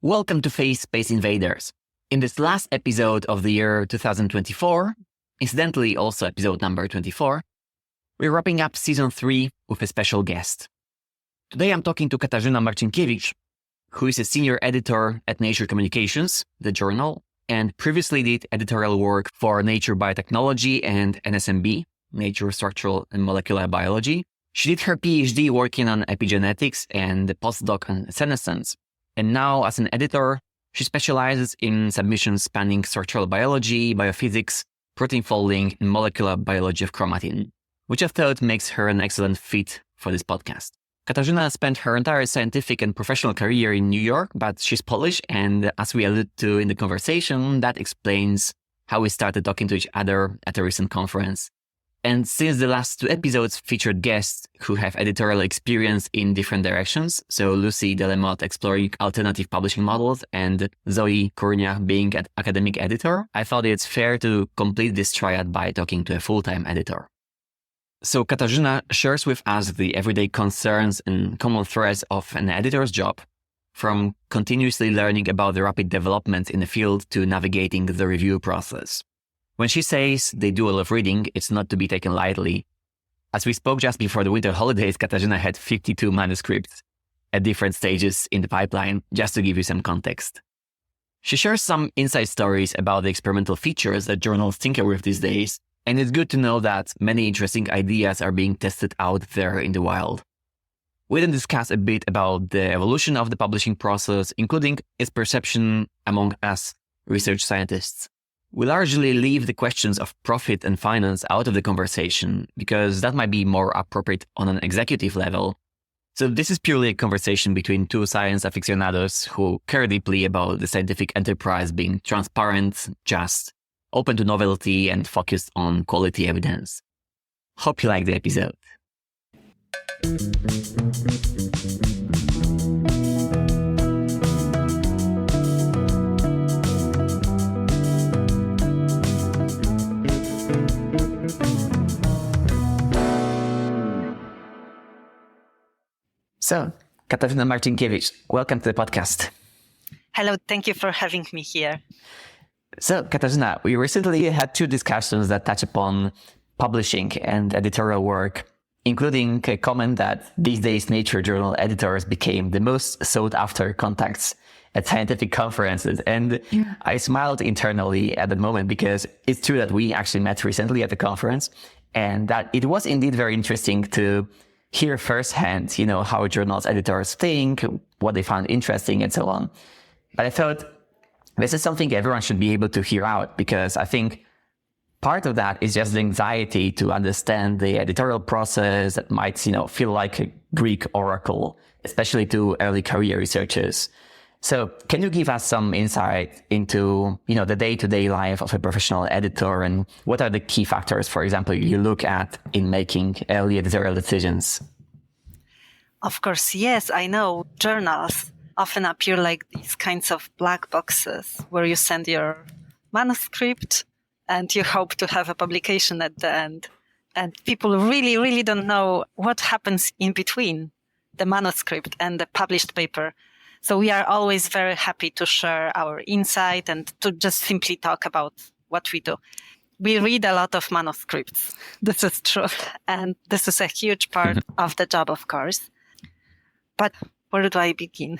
Welcome to Face Space Invaders. In this last episode of the year 2024, incidentally also episode number 24, we're wrapping up season 3 with a special guest. Today I'm talking to Katarzyna Marcinkiewicz, who is a senior editor at Nature Communications, the journal, and previously did editorial work for Nature Biotechnology and NSMB, Nature Structural and Molecular Biology. She did her PhD working on epigenetics and a postdoc on senescence. And now, as an editor, she specializes in submissions spanning structural biology, biophysics, protein folding, and molecular biology of chromatin, which I thought makes her an excellent fit for this podcast. Katarzyna spent her entire scientific and professional career in New York, but she's Polish, and as we alluded to in the conversation, that explains how we started talking to each other at a recent conference. And since the last 2 episodes featured guests who have editorial experience in different directions, so Lucy Delamotte exploring alternative publishing models and Zoe Kurnia being an academic editor, I thought it's fair to complete this triad by talking to a full-time editor. So Katarzyna shares with us the everyday concerns and common threads of an editor's job, from continuously learning about the rapid developments in the field to navigating the review process. When she says they do a lot of reading, it's not to be taken lightly. As we spoke just before the winter holidays, Katarzyna had 52 manuscripts at different stages in the pipeline, just to give you some context. She shares some inside stories about the experimental features that journals tinker with these days, and it's good to know that many interesting ideas are being tested out there in the wild. We then discuss a bit about the evolution of the publishing process, including its perception among us research scientists. We largely leave the questions of profit and finance out of the conversation because that might be more appropriate on an executive level. So this is purely a conversation between 2 science aficionados who care deeply about the scientific enterprise being transparent, just, open to novelty, and focused on quality evidence. Hope you like the episode. So, Katarzyna Marcinkiewicz, welcome to the podcast. Hello, thank you for having me here. So, Katarzyna, we recently had 2 discussions that touch upon publishing and editorial work, including a comment that these days Nature journal editors became the most sought after contacts at scientific conferences. And I smiled internally at that moment because it's true that we actually met recently at the conference and that it was indeed very interesting to hear firsthand, how journals editors think, what they found interesting and so on. But I thought this is something everyone should be able to hear out because I think part of that is just the anxiety to understand the editorial process that might, feel like a Greek oracle, especially to early career researchers. So can you give us some insight into, the day-to-day life of a professional editor and what are the key factors, for example, you look at in making early editorial decisions? Of course, yes, I know journals often appear like these kinds of black boxes where you send your manuscript and you hope to have a publication at the end. And people really, really don't know what happens in between the manuscript and the published paper. So we are always very happy to share our insight and to just simply talk about what we do. We read a lot of manuscripts. This is true. And this is a huge part of the job, of course. But where do I begin?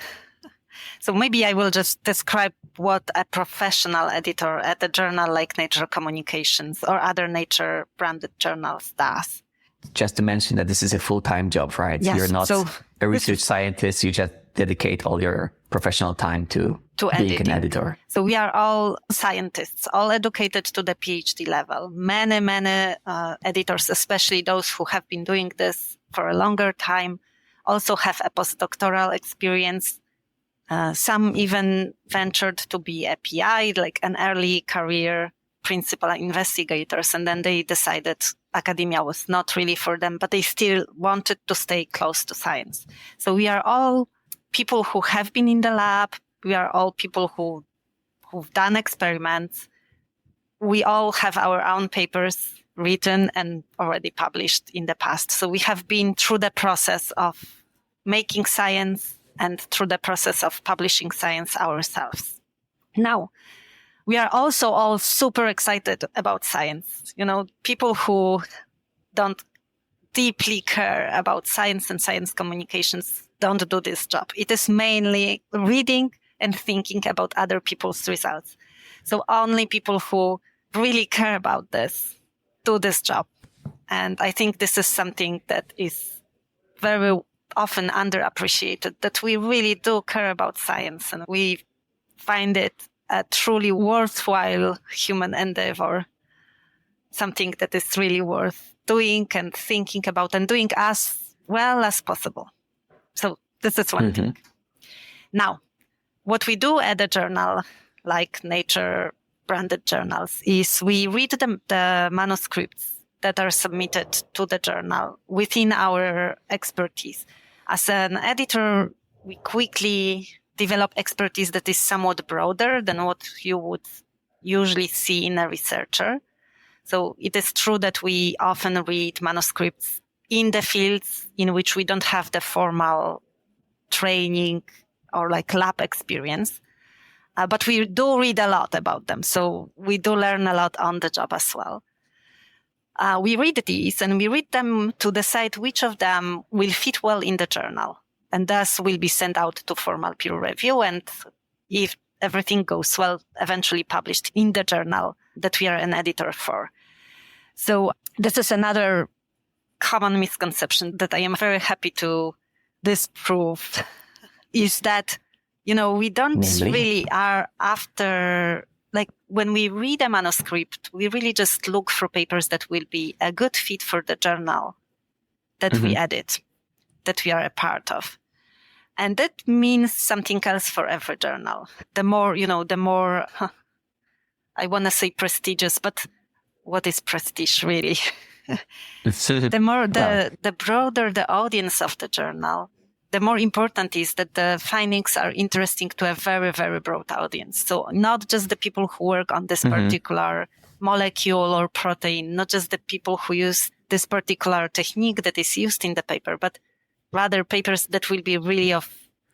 So maybe I will just describe what a professional editor at a journal like Nature Communications or other Nature branded journals does. Just to mention that this is a full-time job, right? Yes. You're not a research scientist. You just dedicate all your professional time to being an editor. So we are all scientists, all educated to the PhD level. Many editors, especially those who have been doing this for a longer time, also have a postdoctoral experience. Some even ventured to be a PI, like an early career principal investigators, and then they decided academia was not really for them, but they still wanted to stay close to science. So we are all people who have been in the lab. We are all people who've done experiments. We all have our own papers written and already published in the past. So we have been through the process of making science and through the process of publishing science ourselves. Now, we are also all super excited about science. People who don't deeply care about science and science communications don't do this job. It is mainly reading and thinking about other people's results. So only people who really care about this do this job. And I think this is something that is very often underappreciated, that we really do care about science and we find it a truly worthwhile human endeavor, something that is really worth doing and thinking about and doing as well as possible. So this is one thing. Now, what we do at a journal, like Nature branded journals, is we read the manuscripts that are submitted to the journal within our expertise. As an editor, we quickly develop expertise that is somewhat broader than what you would usually see in a researcher. So it is true that we often read manuscripts in the fields in which we don't have the formal training or like lab experience. But we do read a lot about them. So we do learn a lot on the job as well. We read these and we read them to decide which of them will fit well in the journal and thus will be sent out to formal peer review. And if everything goes well, eventually published in the journal that we are an editor for. So this is another common misconception that I am very happy to disprove is that, we don't really are after, like when we read a manuscript, we really just look for papers that will be a good fit for the journal that we edit, that we are a part of. And that means something else for every journal. The more, I want to say prestigious, but what is prestige really? The broader the audience of the journal, the more important is that the findings are interesting to a very, very broad audience. So not just the people who work on this particular molecule or protein, not just the people who use this particular technique that is used in the paper, but rather papers that will be really of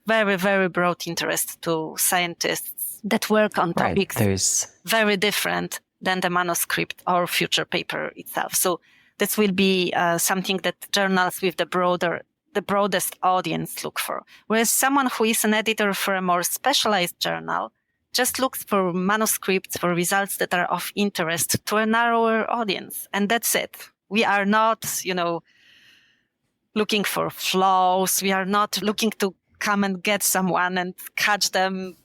very, very broad interest to scientists that work on topics very different than the manuscript or future paper itself. So this will be something that journals with the broadest audience look for. Whereas someone who is an editor for a more specialized journal just looks for manuscripts, for results that are of interest to a narrower audience. And that's it. We are not, looking for flaws. We are not looking to come and get someone and catch them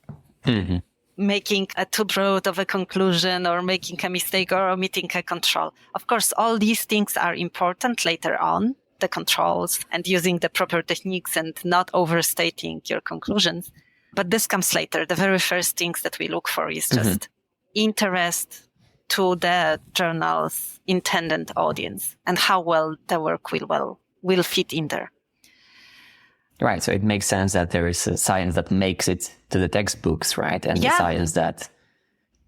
making a too broad of a conclusion or making a mistake or omitting a control. Of course, all these things are important later on, the controls and using the proper techniques and not overstating your conclusions. But this comes later. The very first things that we look for is just interest to the journal's intended audience and how well the work will fit in there. Right. So it makes sense that there is a science that makes it to the textbooks, right? And the science that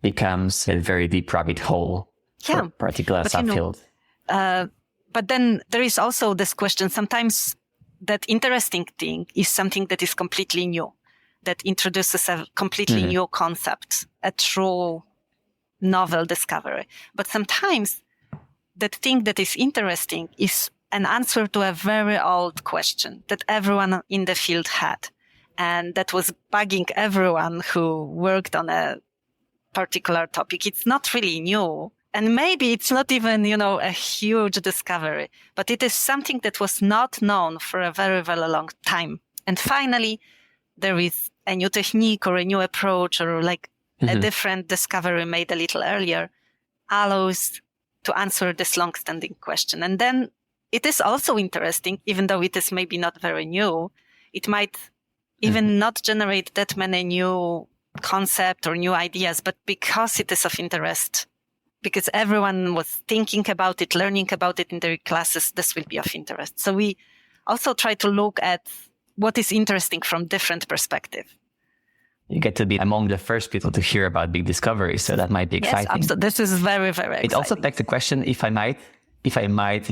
becomes a very deep rabbit hole for a particular subfield. But then there is also this question. Sometimes that interesting thing is something that is completely new, that introduces a completely new concept, a true novel discovery. But sometimes that thing that is interesting is an answer to a very old question that everyone in the field had. And that was bugging everyone who worked on a particular topic. It's not really new. And maybe it's not even, a huge discovery, but it is something that was not known for a very, very long time. And finally, there is a new technique or a new approach or like a different discovery made a little earlier allows to answer this long-standing question. And then it is also interesting, even though it is maybe not very new, it might even not generate that many new concepts or new ideas, but because it is of interest, because everyone was thinking about it, learning about it in their classes, this will be of interest. So we also try to look at what is interesting from different perspectives. You get to be among the first people to hear about big discoveries, so that might be exciting. Yes, absolutely. This is very, very exciting. It also begs the question, if I might,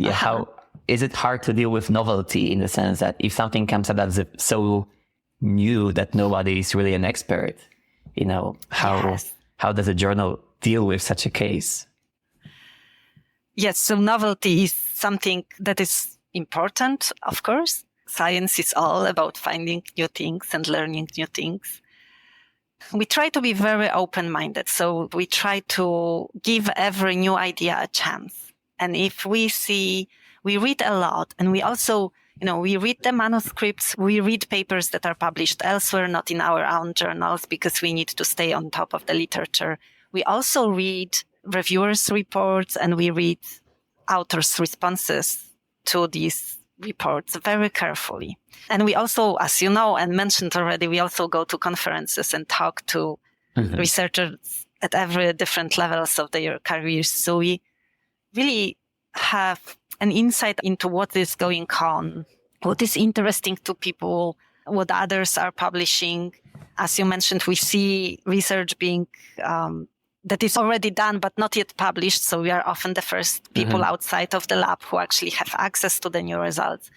how is it hard to deal with novelty in the sense that if something comes up that's so new that nobody is really an expert. How does a journal deal with such a case? Yes, so novelty is something that is important, of course. Science is all about finding new things and learning new things. We try to be very open-minded. So we try to give every new idea a chance. And if we read a lot, and we also, we read the manuscripts, we read papers that are published elsewhere, not in our own journals, because we need to stay on top of the literature. We also read reviewers' reports, and we read authors' responses to these reports very carefully. And we also, as you know and mentioned already, we also go to conferences and talk to researchers at every different levels of their careers. So we really have an insight into what is going on, what is interesting to people, what others are publishing. As you mentioned, we see research being that is already done but not yet published. So we are often the first people outside of the lab who actually have access to the new results.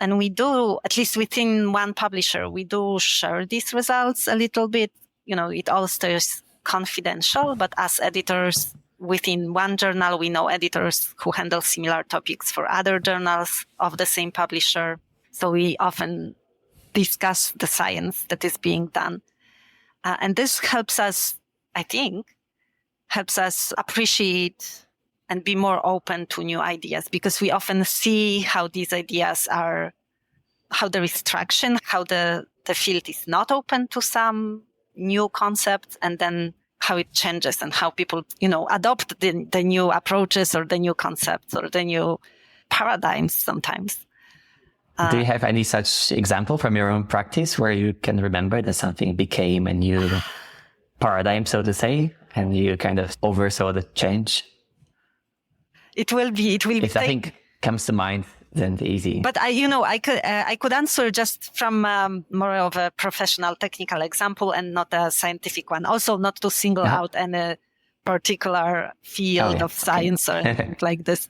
And we do, at least within one publisher, we do share these results a little bit. It all stays confidential, but as editors within one journal, we know editors who handle similar topics for other journals of the same publisher. So we often discuss the science that is being done. And this helps us, I think, appreciate and be more open to new ideas, because we often see how these ideas how there is traction, how the field is not open to some new concepts, and then how it changes and how people, adopt the new approaches or the new concepts or the new paradigms sometimes. Do you have any such example from your own practice where you can remember that something became a new paradigm, so to say, and you kind of oversaw the change? It will be. If nothing comes to mind, then easy. But I could answer just from more of a professional, technical example and not a scientific one. Also, not to single out any particular field of science or anything like this.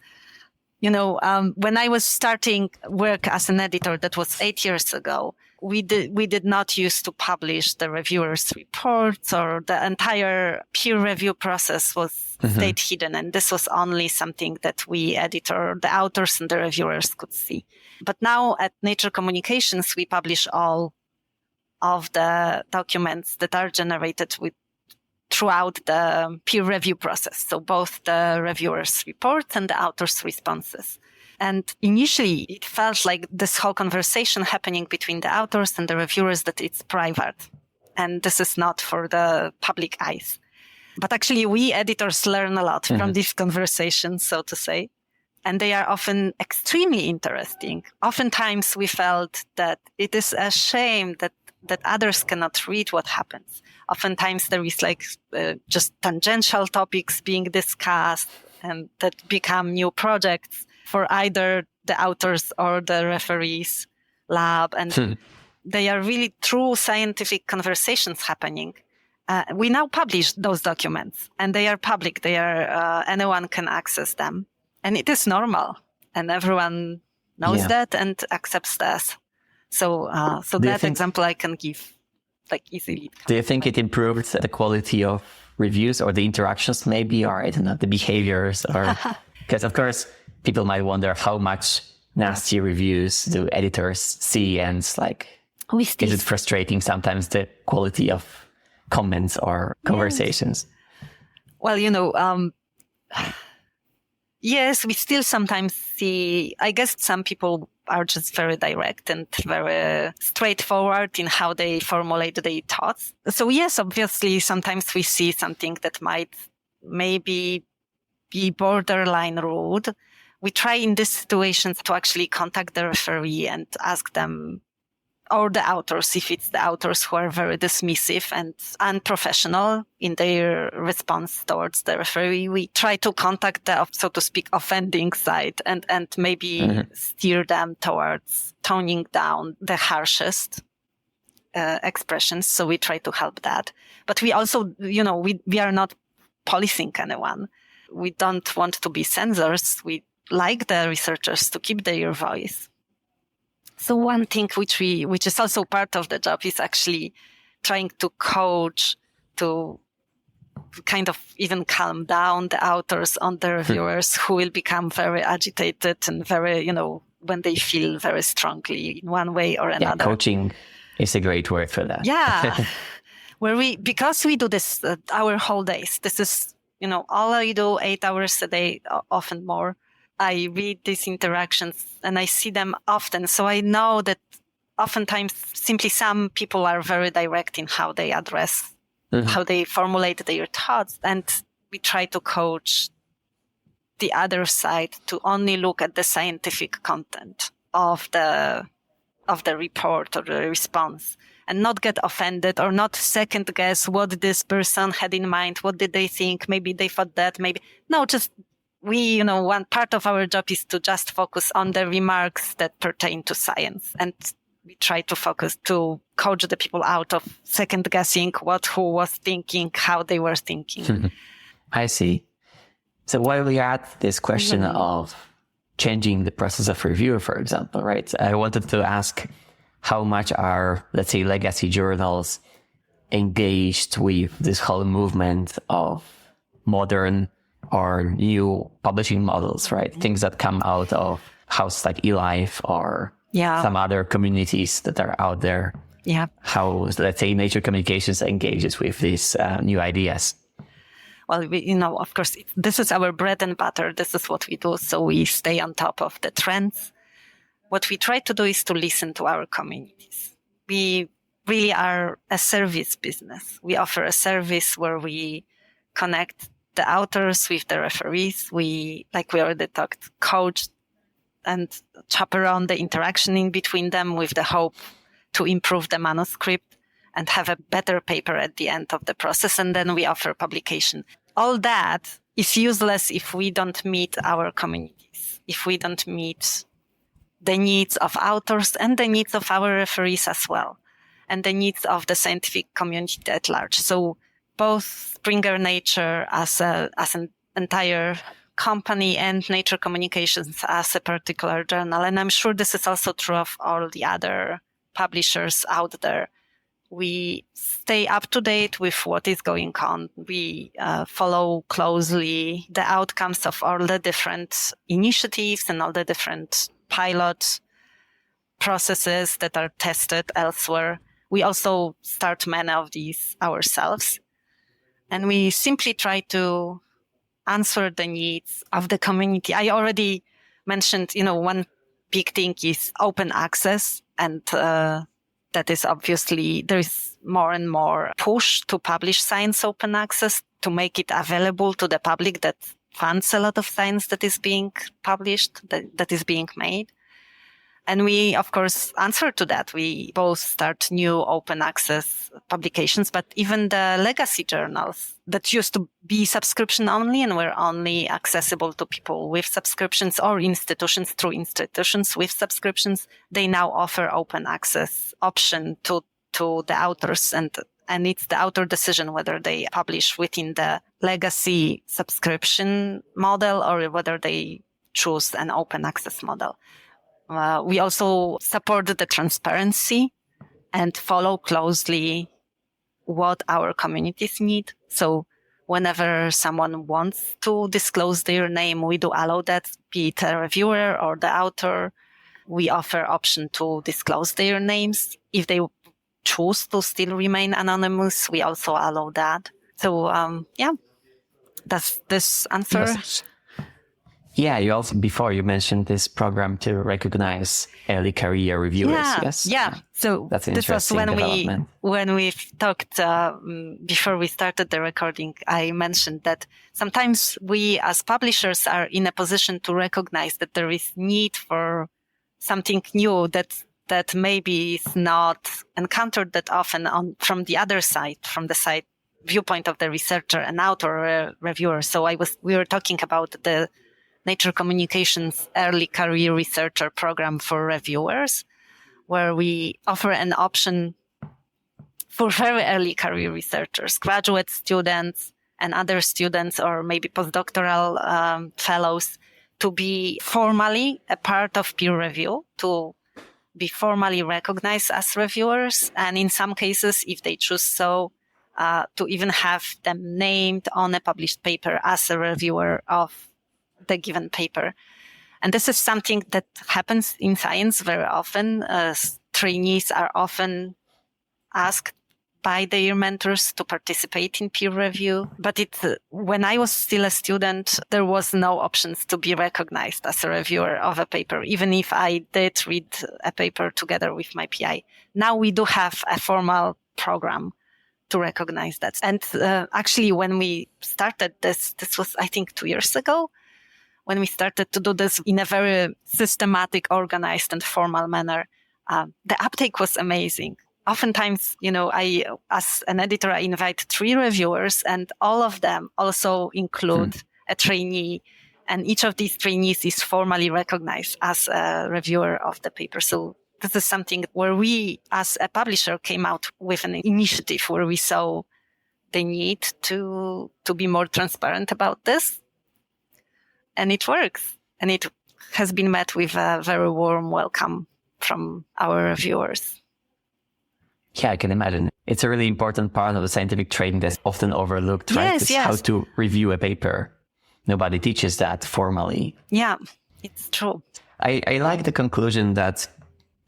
When I was starting work as an editor, that was 8 years ago, we did not used to publish the reviewers' reports, or the entire peer review process was stayed hidden. And this was only something that we editor, the authors and the reviewers could see. But now at Nature Communications, we publish all of the documents that are generated throughout the peer review process. So both the reviewers' reports and the authors' responses. And initially, it felt like this whole conversation happening between the authors and the reviewers, that it's private. And this is not for the public eyes. But actually, we editors learn a lot from these conversations, so to say. And they are often extremely interesting. Oftentimes, we felt that it is a shame that others cannot read what happens. Oftentimes, there is just tangential topics being discussed and that become new projects for either the authors or the referees lab. And they are really true scientific conversations happening. We now publish those documents, and they are public. They are, anyone can access them. And it is normal, and everyone knows that and accepts that. So that example I can give easily. Do you think it improved the quality of reviews or the interactions maybe, or I don't know, the behaviors? Or because of course people might wonder how much nasty reviews do editors see, and is it frustrating sometimes, the quality of comments or conversations? Well, yes, we still sometimes see, I guess some people are just very direct and very straightforward in how they formulate their thoughts. So yes, obviously, sometimes we see something that might maybe be borderline rude. We try in these situations to actually contact the referee and ask them, or the authors, if it's the authors who are very dismissive and unprofessional in their response towards the referee, we try to contact the, so to speak, offending side and maybe steer them towards toning down the harshest expressions. So we try to help that. But we also, we are not policing anyone. We don't want to be censors. We like the researchers to keep their voice. So one thing which is also part of the job is actually trying to coach, to kind of even calm down the authors on the reviewers who will become very agitated and very, when they feel very strongly in one way or another. Yeah, coaching is a great word for that. Yeah. Because we do this our whole days, this is, all I do 8 hours a day, often more. I read these interactions and I see them often. So I know that oftentimes simply some people are very direct in how they address, how they formulate their thoughts. And we try to coach the other side to only look at the scientific content of the report or the response and not get offended or not second guess what this person had in mind. What did they think? Maybe they thought that, maybe. No, just one part of our job is to just focus on the remarks that pertain to science. And we try to focus to coach the people out of second guessing who was thinking, how they were thinking. I see. So while we are at this question of changing the process of review, for example, right? I wanted to ask how much are, let's say, legacy journals engaged with this whole movement of modern or new publishing models, right? Things that come out of houses like eLife or some other communities that are out there. Yeah. How, let's say, Nature Communications engages with these new ideas. Well, of course, this is our bread and butter. This is what we do. So we stay on top of the trends. What we try to do is to listen to our communities. We really are a service business. We offer a service where we connect the authors with the referees. We already talked, coach and chaperone the interaction in between them with the hope to improve the manuscript and have a better paper at the end of the process. And then we offer publication. All that is useless if we don't meet our communities, if we don't meet the needs of authors and the needs of our referees as well, and the needs of the scientific community at large. So both Springer Nature as an entire company and Nature Communications as a particular journal. And I'm sure this is also true of all the other publishers out there. We stay up to date with what is going on. We follow closely the outcomes of all the different initiatives and all the different pilot processes that are tested elsewhere. We also start many of these ourselves. And we simply try to answer the needs of the community. I already mentioned, one big thing is open access. And that is obviously, there is more and more push to publish science open access, to make it available to the public that funds a lot of science that is being published, that is being made. And we, of course, answer to that. We both start new open access publications, but even the legacy journals that used to be subscription only and were only accessible to people with subscriptions or institutions through institutions with subscriptions, they now offer open access option to the authors, and it's the author decision whether they publish within the legacy subscription model or whether they choose an open access model. We also support the transparency and follow closely what our communities need. So whenever someone wants to disclose their name, we do allow that, be it a reviewer or the author. We offer option to disclose their names. If they choose to still remain anonymous, we also allow that. So, does this answer? Yes. Yeah, before you mentioned this program to recognize early career reviewers. Yes. Yeah. So that's an this was interesting when we talked before we started the recording. I mentioned that sometimes we as publishers are in a position to recognize that there is need for something new that maybe is not encountered that often from the other side, from the side viewpoint of the researcher and author or reviewer. So we were talking about the Nature Communications Early Career Researcher Program for reviewers, where we offer an option for very early career researchers, graduate students and other students or maybe postdoctoral fellows to be formally a part of peer review, to be formally recognized as reviewers. And in some cases, if they choose so, to even have them named on a published paper as a reviewer of the given paper. And this is something that happens in science very often. Trainees are often asked by their mentors to participate in peer review. But when I was still a student, there was no options to be recognized as a reviewer of a paper, even if I did read a paper together with my PI. Now we do have a formal program to recognize that. And actually, when we started this was, I think, 2 years ago, when we started to do this in a very systematic, organized and formal manner, the uptake was amazing. Oftentimes, I, as an editor, I invite 3 reviewers, and all of them also include a trainee. And each of these trainees is formally recognized as a reviewer of the paper. So this is something where we, as a publisher, came out with an initiative where we saw the need to be more transparent about this. And it works. And it has been met with a very warm welcome from our reviewers. Yeah, I can imagine. It's a really important part of the scientific training that's often overlooked, right? Yes. How to review a paper. Nobody teaches that formally. Yeah, it's true. I like the conclusion that,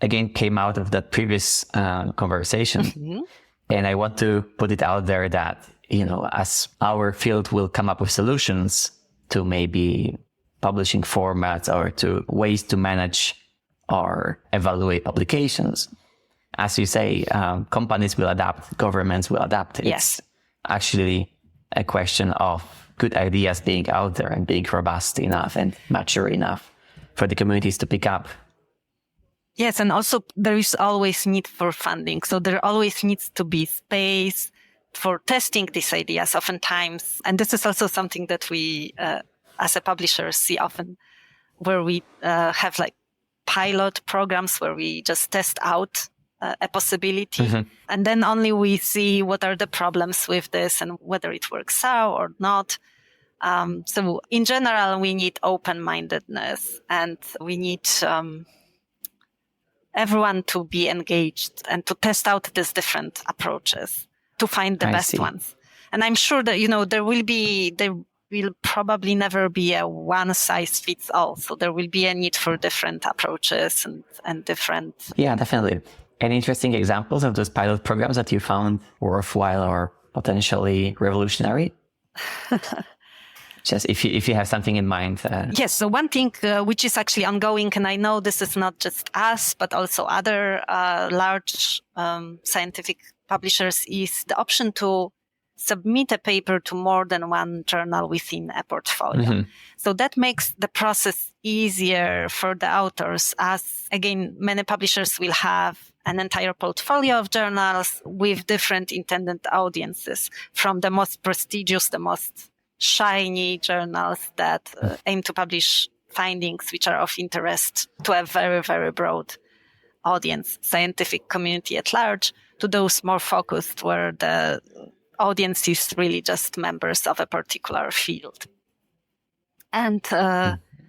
again, came out of that previous conversation. Mm-hmm. And I want to put it out there that, as our field will come up with solutions to maybe publishing formats or to ways to manage or evaluate publications. As you say, companies will adapt, governments will adapt. Yes. It's actually a question of good ideas being out there and being robust enough and mature enough for the communities to pick up. Yes, and also there is always need for funding. So there always needs to be space for testing these ideas oftentimes. And this is also something that we, as a publisher, see often, where we have like pilot programs where we just test out a possibility. Mm-hmm. And then only we see what are the problems with this and whether it works out or not. So in general, we need open-mindedness, and we need everyone to be engaged and to test out these different approaches to find the best ones. And I'm sure that, there will probably never be a one size fits all. So there will be a need for different approaches and different. Yeah, definitely. Any interesting examples of those pilot programs that you found worthwhile or potentially revolutionary? Just if you have something in mind. Yes. So one thing which is actually ongoing, and I know this is not just us, but also other large scientific publishers, is the option to submit a paper to more than one journal within a portfolio. Mm-hmm. So that makes the process easier for the authors, as again, many publishers will have an entire portfolio of journals with different intended audiences, from the most prestigious, the most shiny journals that aim to publish findings which are of interest to a very, very broad audience, scientific community at large, to those more focused where the audience is really just members of a particular field. And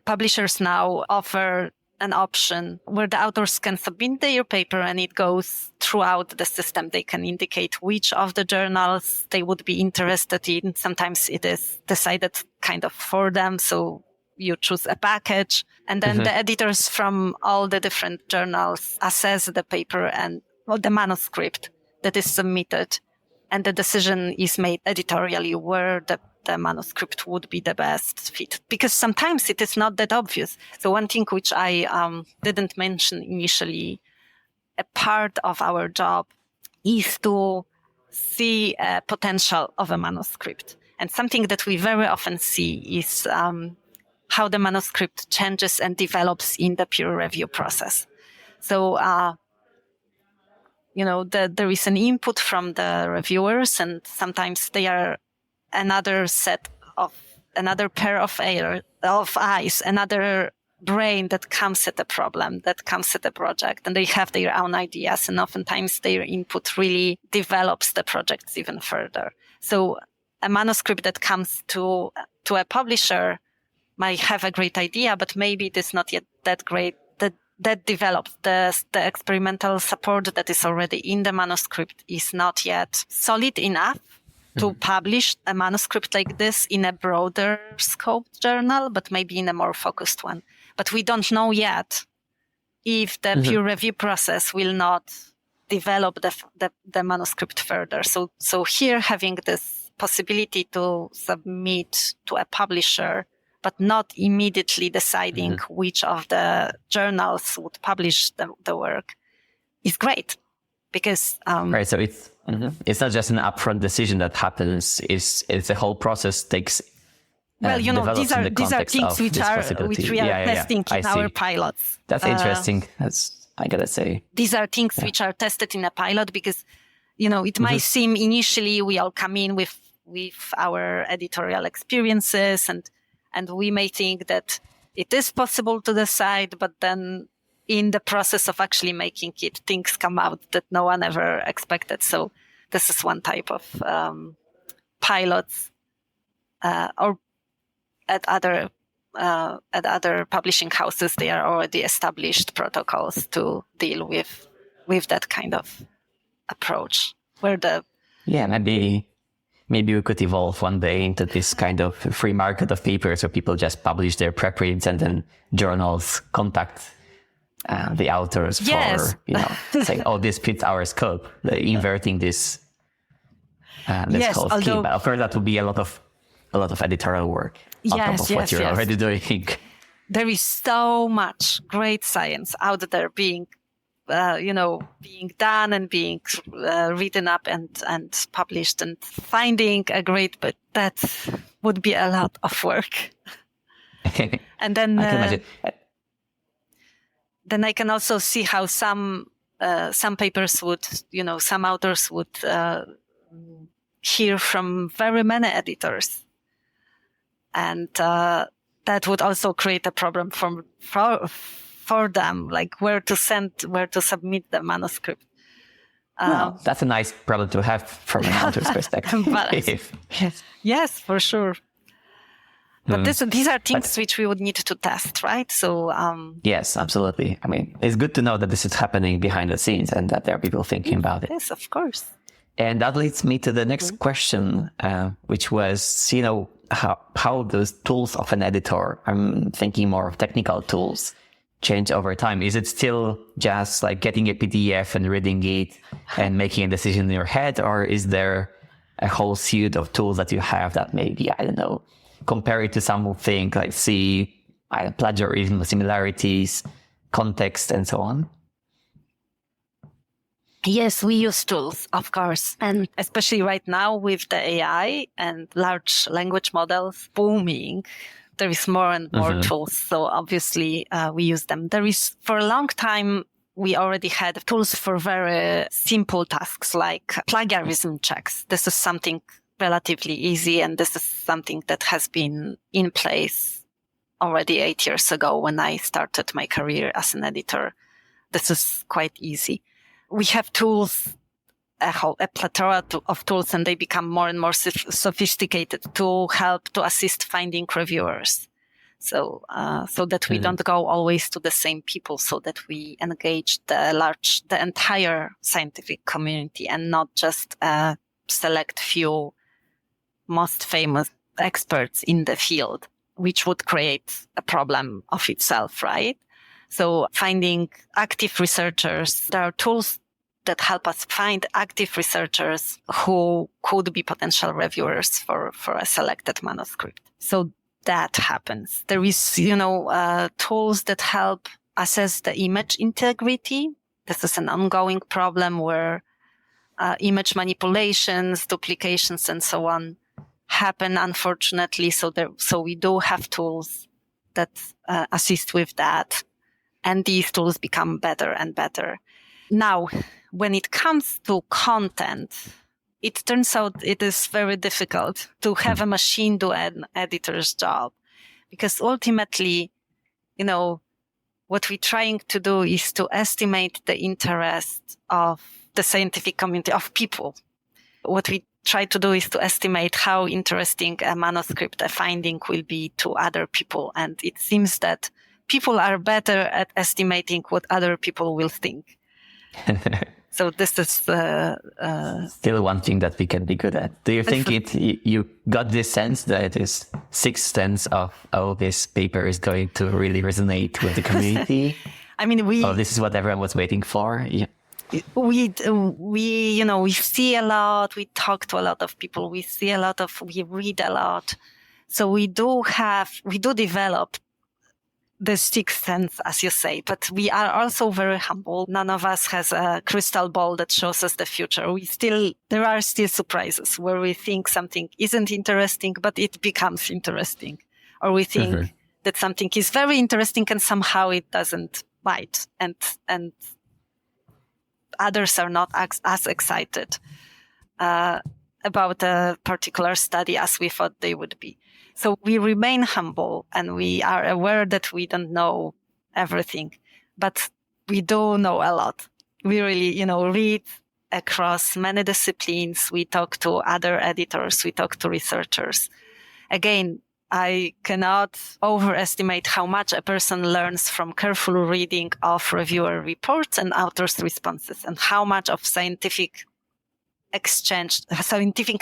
publishers now offer an option where the authors can submit their paper and it goes throughout the system. They can indicate which of the journals they would be interested in. Sometimes it is decided kind of for them. So you choose a package, and then the editors from all the different journals assess the paper and the manuscript that is submitted. And the decision is made editorially where the manuscript would be the best fit. Because sometimes it is not that obvious. So one thing which I didn't mention initially, a part of our job is to see a potential of a manuscript. And something that we very often see is how the manuscript changes and develops in the peer review process. So there is an input from the reviewers, and sometimes they are another pair of eyes, another brain that comes at a problem, that comes at a project, and they have their own ideas, and oftentimes their input really develops the projects even further. So a manuscript that comes to a publisher might have a great idea, but maybe it is not yet that great, that that develops the experimental support that is already in the manuscript is not yet solid enough to publish a manuscript like this in a broader scoped journal, but maybe in a more focused one. But we don't know yet if the peer review process will not develop the manuscript further. So here, having this possibility to submit to a publisher, but not immediately deciding which of the journals would publish the work, is great. Because right, so it's not just an upfront decision that happens. It's the whole process takes. Well, these are things which we are testing in our pilots. That's interesting. I gotta say, these are things which are tested in a pilot because, it might seem initially we all come in with our editorial experiences and we may think that it is possible to decide, but then in the process of actually making it, things come out that no one ever expected. So this is one type of pilots, or at other publishing houses, they are already established protocols to deal with that kind of approach. Maybe we could evolve one day into this kind of free market of papers where people just publish their preprints and then journals contact the authors for saying, "Oh, this fits our scope," inverting this whole scheme. But of course, that would be a lot of editorial work on top of what you're already doing. There is so much great science out there being done and being written up and published, and finding a great, but that would be a lot of work. And then I can imagine. Then I can also see how some papers would, some authors would hear from very many editors, and that would also create a problem for them, like where to submit the manuscript. Well, that's a nice problem to have from an author's perspective. Yes, for sure. But these are things which we would need to test, right? So yes, absolutely. I mean, it's good to know that this is happening behind the scenes and that there are people thinking about it. Yes, of course. And that leads me to the next question, which was, how those tools of an editor, I'm thinking more of technical tools, change over time. Is it still just like getting a PDF and reading it and making a decision in your head? Or is there a whole suite of tools that you have that maybe, I don't know, compare it to something like plagiarism, similarities, context, and so on? Yes, we use tools, of course. And especially right now with the AI and large language models booming, there is more and more tools. So obviously we use them. For a long time, we already had tools for very simple tasks like plagiarism checks. This is something relatively easy, and this is something that has been in place already 8 years ago when I started my career as an editor. This is quite easy. We have tools, a plethora of tools, and they become more and more sophisticated to help to assist finding reviewers. So that we don't go always to the same people, so that we engage the entire scientific community and not just a select few most famous experts in the field, which would create a problem of itself, right? So finding active researchers, there are tools that help us find active researchers who could be potential reviewers for a selected manuscript. So that happens. There is, tools that help assess the image integrity. This is an ongoing problem where image manipulations, duplications, and so on happen, unfortunately. So we do have tools that assist with that. And these tools become better and better. Now, when it comes to content, it turns out it is very difficult to have a machine do an editor's job. Because ultimately, what we're trying to do is to estimate the interest of the scientific community, of people. What we try to do is to estimate how interesting a manuscript, a finding will be to other people. And it seems that people are better at estimating what other people will think. So this is still one thing that we can be good at. Do you think you got this sense that it is 6/10 of, oh, this paper is going to really resonate with the community? I mean, this is what everyone was waiting for. Yeah. We see a lot. We talk to a lot of people. We read a lot. So we do develop the sixth sense, as you say, but we are also very humble. None of us has a crystal ball that shows us the future. There are still surprises where we think something isn't interesting, but it becomes interesting. Or we think that something is very interesting and somehow it doesn't bite. And others are not as excited about a particular study as we thought they would be. So we remain humble and we are aware that we don't know everything, but we do know a lot. We really, read across many disciplines. We talk to other editors. We talk to researchers. Again, I cannot overestimate how much a person learns from careful reading of reviewer reports and authors' responses, and how much of scientific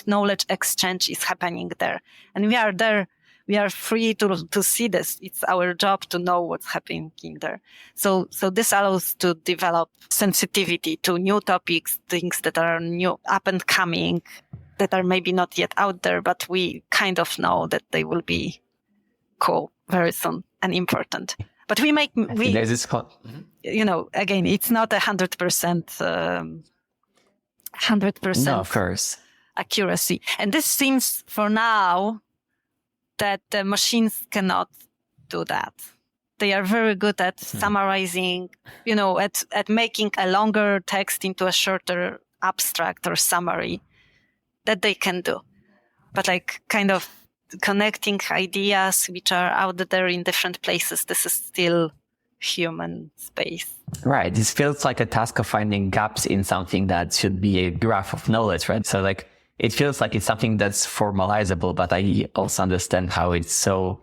knowledge exchange is happening there. And we are there. We are free to see this. It's our job to know what's happening there. So this allows to develop sensitivity to new topics, things that are new, up and coming, that are maybe not yet out there, but we kind of know that they will be cool very soon and important. But there's this again, it's not 100%. 100% no, of course. accuracy. And this seems for now that the machines cannot do that. They are very good at summarizing, at making a longer text into a shorter abstract or summary that they can do. But kind of connecting ideas which are out there in different places, this is still human space. Right. This feels like a task of finding gaps in something that should be a graph of knowledge, right? So it feels like it's something that's formalizable, but I also understand how it's so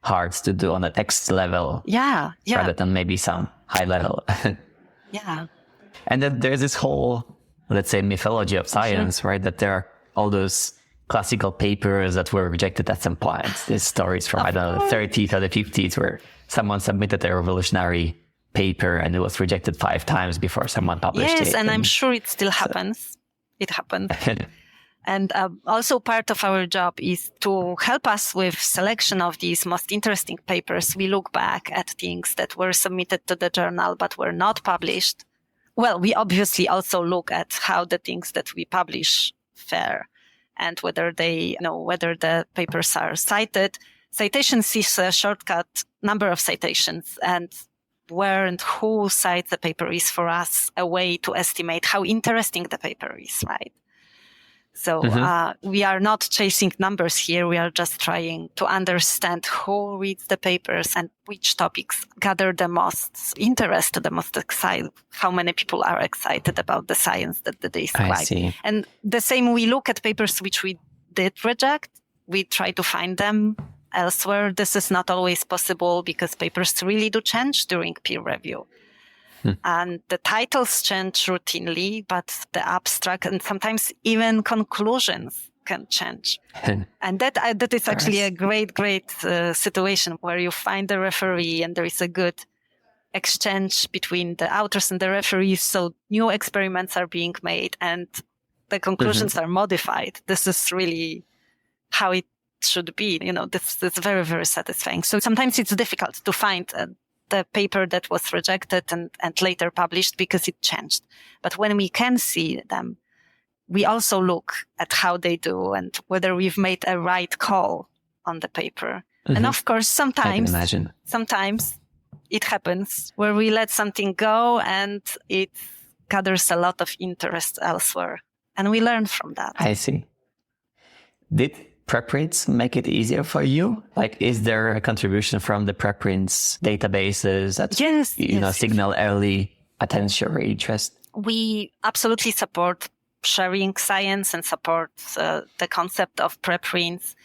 hard to do on a text level. Yeah. Rather than maybe some high level. Yeah. And then there's this whole, let's say, mythology of science, right? That there are all those classical papers that were rejected at some point. There's stories from, the 30s or the 50s where someone submitted a revolutionary paper and it was rejected 5 times before someone published it. Yes, and I'm sure it still happens. It happens. And also part of our job is to help us with selection of these most interesting papers. We look back at things that were submitted to the journal but were not published. Well, we obviously also look at how the things that we publish fare and whether the papers are cited. Citations is a shortcut number of citations, and where and who cites the paper is for us a way to estimate how interesting the paper is, right? So we are not chasing numbers here. We are just trying to understand who reads the papers and which topics gather the most interest, the most excited, how many people are excited about the science that they describe. I see. And the same, we look at papers which we did reject. We try to find them elsewhere. This is not always possible because papers really do change during peer review. And the titles change routinely, but the abstract and sometimes even conclusions can change. And that is actually a great situation where you find the referee and there is a good exchange between the authors and the referees. So new experiments are being made and the conclusions are modified. This is really how it should be. This is very, very satisfying. So sometimes it's difficult to find the paper that was rejected and later published because it changed. But when we can see them, we also look at how they do and whether we've made a right call on the paper. And of course, sometimes it happens where we let something go and it gathers a lot of interest elsewhere. And we learn from that. I see. Did preprints make it easier for you? Is there a contribution from the preprints databases that signal early attention or interest? We absolutely support sharing science and support the concept of preprints.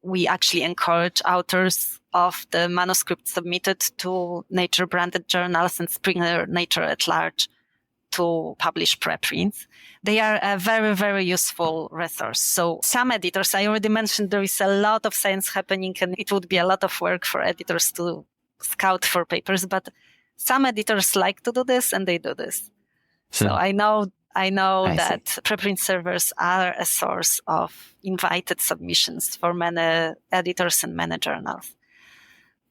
We actually encourage authors of the manuscript submitted to Nature branded journals and Springer Nature at large to publish preprints. They are a very, very useful resource. So some editors, I already mentioned, there is a lot of science happening and it would be a lot of work for editors to scout for papers, but some editors like to do this and they do this. So I know that preprint servers are a source of invited submissions for many editors and many journals.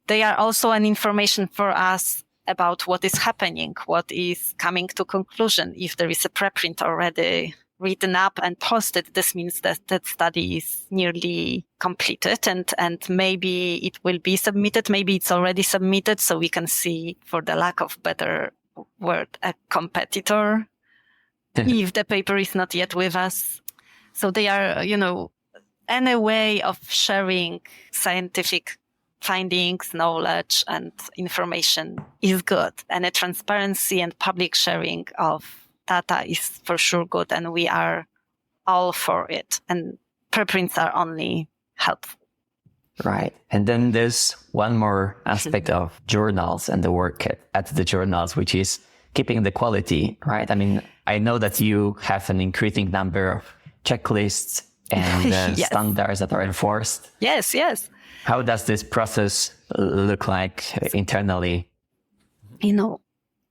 They are also an information for us about what is happening, what is coming to conclusion. If there is a preprint already written up and posted, this means that that study is nearly completed and maybe it will be submitted. Maybe it's already submitted, so we can see, for the lack of better word, a competitor if the paper is not yet with us. So they are, any way of sharing scientific findings, knowledge, and information is good. And a transparency and public sharing of data is for sure good, and we are all for it. And preprints are only helpful. Right. And then there's one more aspect of journals and the work at the journals, which is keeping the quality, right? I mean, I know that you have an increasing number of checklists and Yes. standards that are enforced. Yes. How does this process look like internally?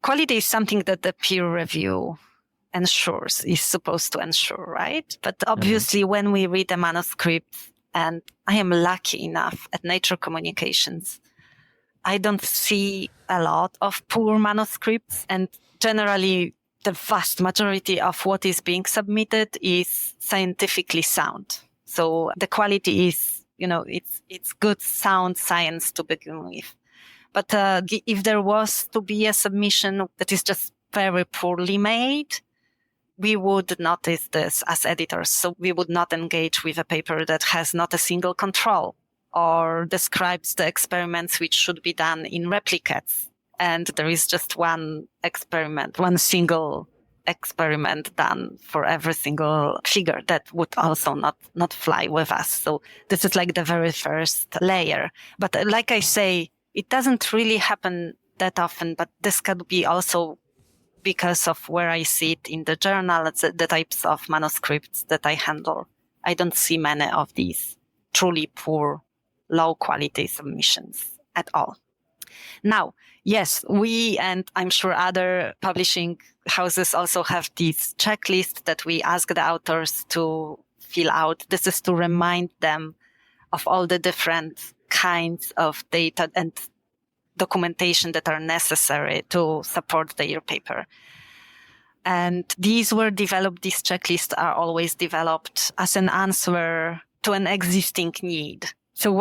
Quality is something that the peer review is supposed to ensure, right? But obviously when we read a manuscript, and I am lucky enough at Nature Communications, I don't see a lot of poor manuscripts, and generally the vast majority of what is being submitted is scientifically sound. So the quality is, it's good, sound science to begin with. But if there was to be a submission that is just very poorly made, we would notice this as editors. So we would not engage with a paper that has not a single control or describes the experiments which should be done in replicates. And there is just one single experiment done for every single figure. That would also not fly with us. So this is like the very first layer. But like I say, it doesn't really happen that often, but this could be also because of where I see it in the journal, the types of manuscripts that I handle. I don't see many of these truly poor, low quality submissions at all. Now, yes, we and I'm sure other publishing houses also have these checklists that we ask the authors to fill out. This is to remind them of all the different kinds of data and documentation that are necessary to support their paper. And these checklists are always developed as an answer to an existing need. So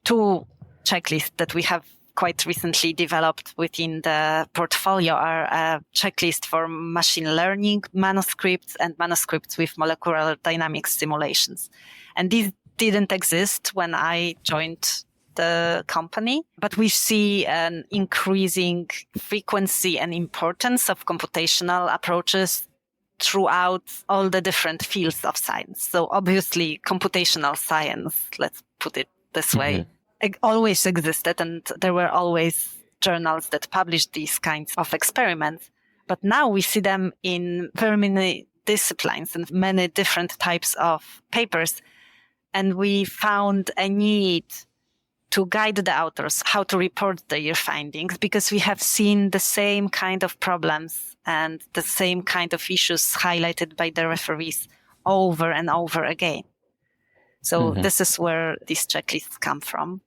two checklists that we have quite recently developed within the portfolio are a checklist for machine learning manuscripts and manuscripts with molecular dynamics simulations. And these didn't exist when I joined the company, but we see an increasing frequency and importance of computational approaches throughout all the different fields of science. So obviously computational science, let's put it this way, always existed, and there were always journals that published these kinds of experiments. But now we see them in very many disciplines and many different types of papers. And we found a need to guide the authors how to report their findings, because we have seen the same kind of problems and the same kind of issues highlighted by the referees over and over again. So this is where these checklists come from.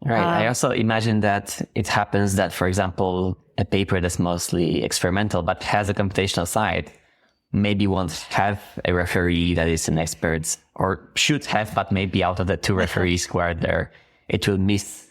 Right. I also imagine that it happens that, for example, a paper that's mostly experimental but has a computational side maybe won't have a referee that is an expert, or should have, but maybe out of the two referees who are there, it will miss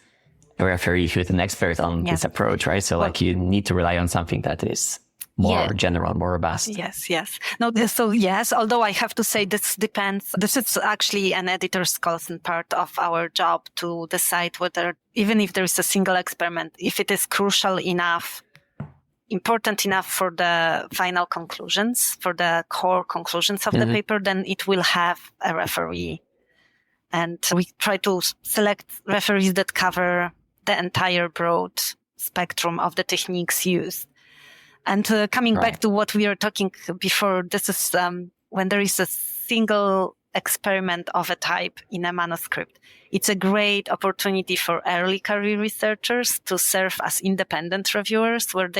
a referee who's an expert on this approach, right? So you need to rely on something that is more general, more robust. Yes. No, so yes, although I have to say this depends. This is actually an editor's constant part of our job to decide whether, even if there is a single experiment, if it is crucial enough, important enough for the final conclusions, for the core conclusions of the paper, then it will have a referee. And we try to select referees that cover the entire broad spectrum of the techniques used. And coming back to what we were talking before, this is when there is a single experiment of a type in a manuscript. It's a great opportunity for early career researchers to serve as independent reviewers, where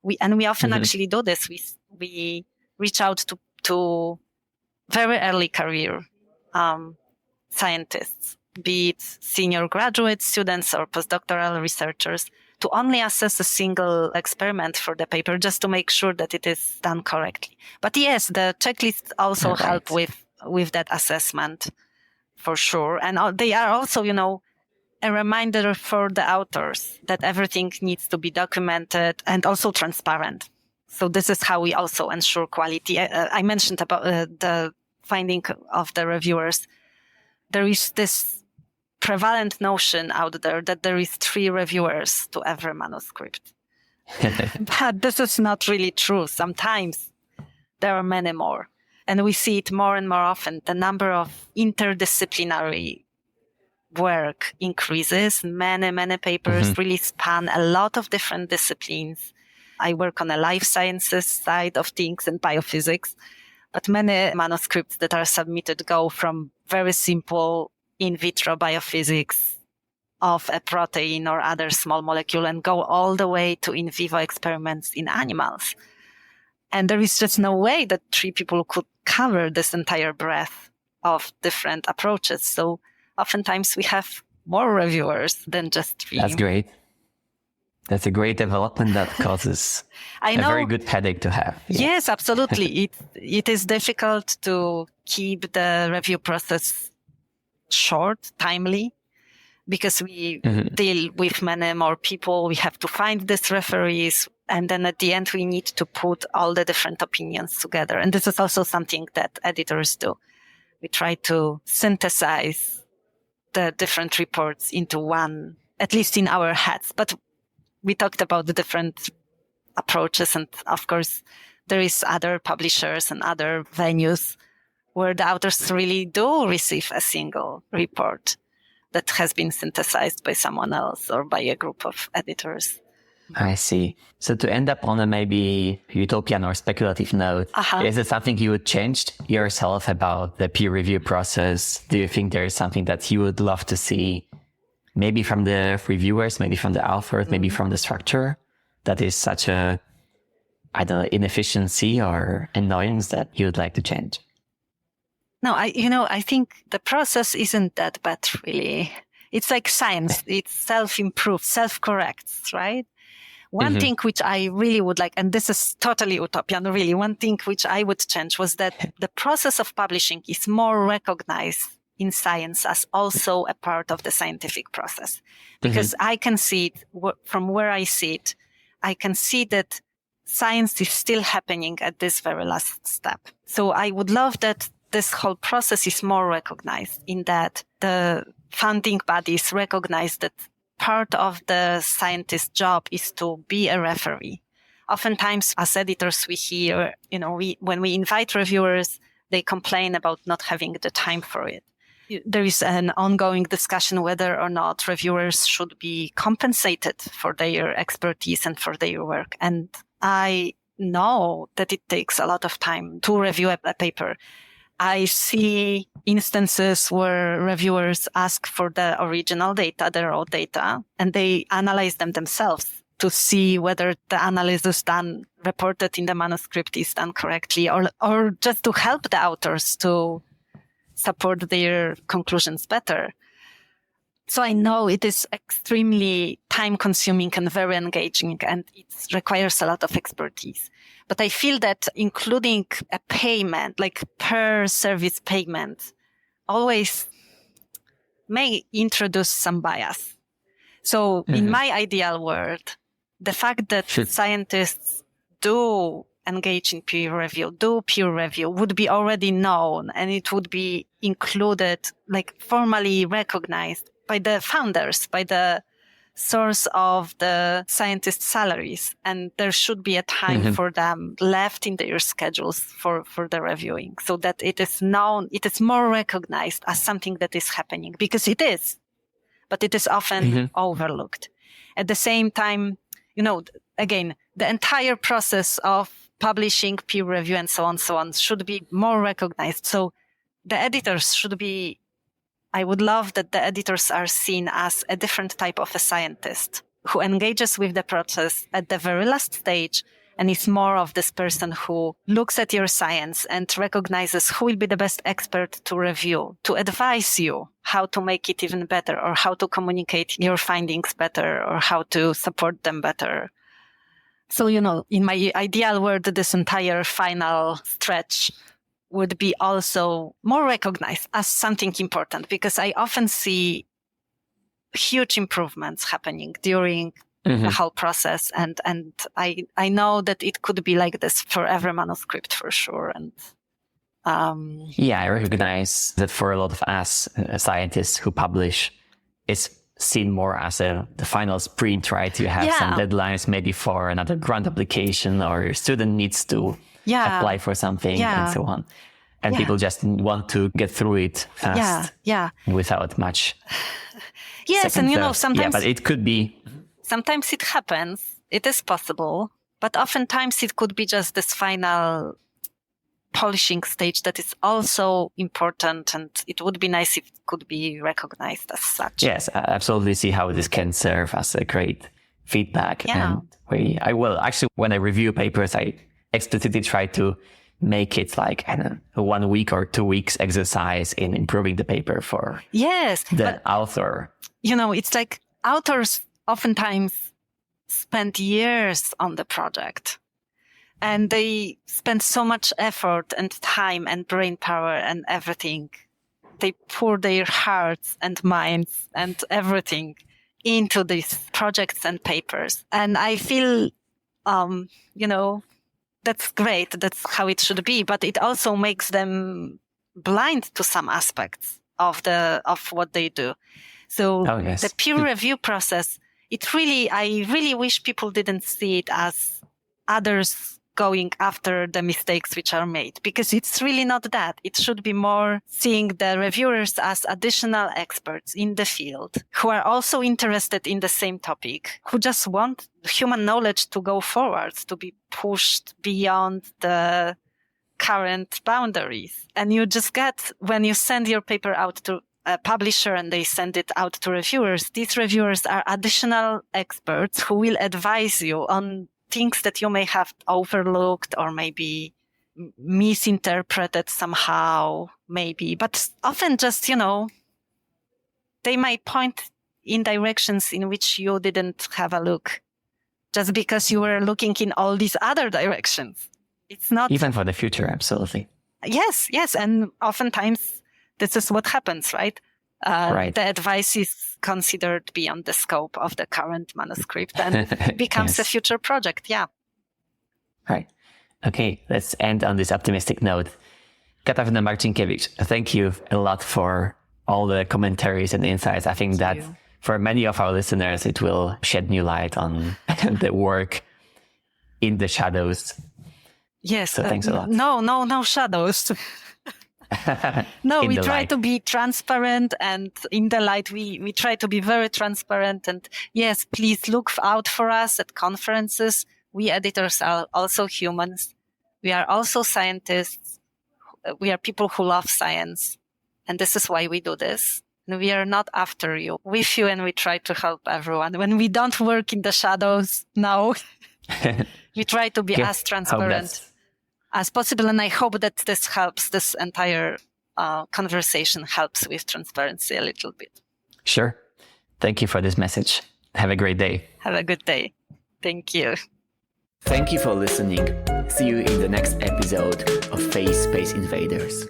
we often actually do this. We reach out to very early career scientists, be it senior graduate students or postdoctoral researchers, to only assess a single experiment for the paper, just to make sure that it is done correctly. But yes, the checklists also help with that assessment, for sure. And they are also, a reminder for the authors that everything needs to be documented and also transparent. So this is how we also ensure quality. I mentioned about the finding of the reviewers. There is this prevalent notion out there that there is 3 reviewers to every manuscript. But this is not really true. Sometimes there are many more. And we see it more and more often. The number of interdisciplinary work increases. Many papers really span a lot of different disciplines. I work on the life sciences side of things and biophysics, but many manuscripts that are submitted go from very simple in vitro biophysics of a protein or other small molecule and go all the way to in vivo experiments in animals. And there is just no way that 3 people could cover this entire breadth of different approaches. So oftentimes we have more reviewers than just 3. That's great. That's a great development that causes a very good headache to have. Yeah. Yes, absolutely. It is difficult to keep the review process short, timely, because we deal with many more people. We have to find these referees. And then at the end, we need to put all the different opinions together. And this is also something that editors do. We try to synthesize the different reports into one, at least in our heads. But we talked about the different approaches. And of course, there is other publishers and other venues where the authors really do receive a single report that has been synthesized by someone else or by a group of editors. I see. So to end up on a maybe utopian or speculative note, is it something you would change yourself about the peer review process? Do you think there is something that you would love to see, maybe from the reviewers, maybe from the authors, maybe from the structure, that is such a, inefficiency or annoyance that you would like to change? No, I think the process isn't that bad, really. It's like science. It self-improves, self-corrects, right? One thing which I really would like, and this is totally utopian, really, one thing which I would change was that the process of publishing is more recognized in science as also a part of the scientific process. Because I can see it from where I see it. I can see that science is still happening at this very last step. So I would love that this whole process is more recognized, in that the funding bodies recognize that part of the scientist's job is to be a referee. Oftentimes, as editors, we hear, when we invite reviewers, they complain about not having the time for it. There is an ongoing discussion whether or not reviewers should be compensated for their expertise and for their work. And I know that it takes a lot of time to review a paper. I see instances where reviewers ask for the original data, the raw data, and they analyze them themselves to see whether the analysis reported in the manuscript is done correctly, or just to help the authors to support their conclusions better. So I know it is extremely time-consuming and very engaging, and it requires a lot of expertise. But I feel that including a payment, like per service payment, always may introduce some bias. So in my ideal world, the fact that scientists do engage in peer review would be already known, and it would be included, like formally recognized by the founders, by the source of the scientists' salaries, and there should be a time for them left in their schedules for the reviewing, so that it is known, it is more recognized as something that is happening, because it is, but it is often overlooked. At the same time, again, the entire process of publishing, peer review, and so on should be more recognized. So the editors should be, I would love that the editors are seen as a different type of a scientist who engages with the process at the very last stage and is more of this person who looks at your science and recognizes who will be the best expert to review, to advise you how to make it even better, or how to communicate your findings better, or how to support them better. So, in my ideal world, this entire final stretch would be also more recognized as something important, because I often see huge improvements happening during the whole process. And I know that it could be like this for every manuscript for sure. And I recognize that for a lot of us scientists who publish, it's seen more as the final sprint, right? You have some deadlines maybe for another grant application, or your student needs to apply for something and so on. And people just want to get through it fast without much. Yes, and sometimes... Yeah, but it could be... Sometimes it happens. It is possible. But oftentimes it could be just this final polishing stage that is also important, and it would be nice if it could be recognized as such. Yes, I absolutely see how this can serve as a great feedback. Yeah. And actually, when I review papers, I explicitly try to make it like a 1 week or 2 weeks exercise in improving the paper for the author. It's like authors oftentimes spend years on the project, and they spend so much effort and time and brain power and everything. They pour their hearts and minds and everything into these projects and papers. And I feel, that's great. That's how it should be. But it also makes them blind to some aspects of what they do. So the peer review process, I really wish people didn't see it as others going after the mistakes which are made, because it's really not that. It should be more seeing the reviewers as additional experts in the field who are also interested in the same topic, who just want human knowledge to go forward, to be pushed beyond the current boundaries. And you just get, when you send your paper out to a publisher and they send it out to reviewers, these reviewers are additional experts who will advise you on things that you may have overlooked or maybe misinterpreted somehow, maybe. But often just, they might point in directions in which you didn't have a look, just because you were looking in all these other directions. It's not... Even for the future, absolutely. Yes. And oftentimes this is what happens, right? The advice is considered beyond the scope of the current manuscript and becomes a future project. Yeah. Right. Okay. Let's end on this optimistic note. Katarzyna Marcinkiewicz, thank you a lot for all the commentaries and insights. I think that for many of our listeners, it will shed new light on the work in the shadows. Yes. So thanks a lot. No shadows. No, we try to be transparent, and in the light, we try to be very transparent. And yes, please look out for us at conferences. We editors are also humans. We are also scientists. We are people who love science. And this is why we do this. And we are not after you, with you, and we try to help everyone. When we don't work in the shadows now, we try to be as transparent as possible. And I hope that this helps, this entire conversation helps with transparency a little bit. Sure. Thank you for this message. Have a great day. Have a good day. Thank you. Thank you for listening. See you in the next episode of Space Invaders.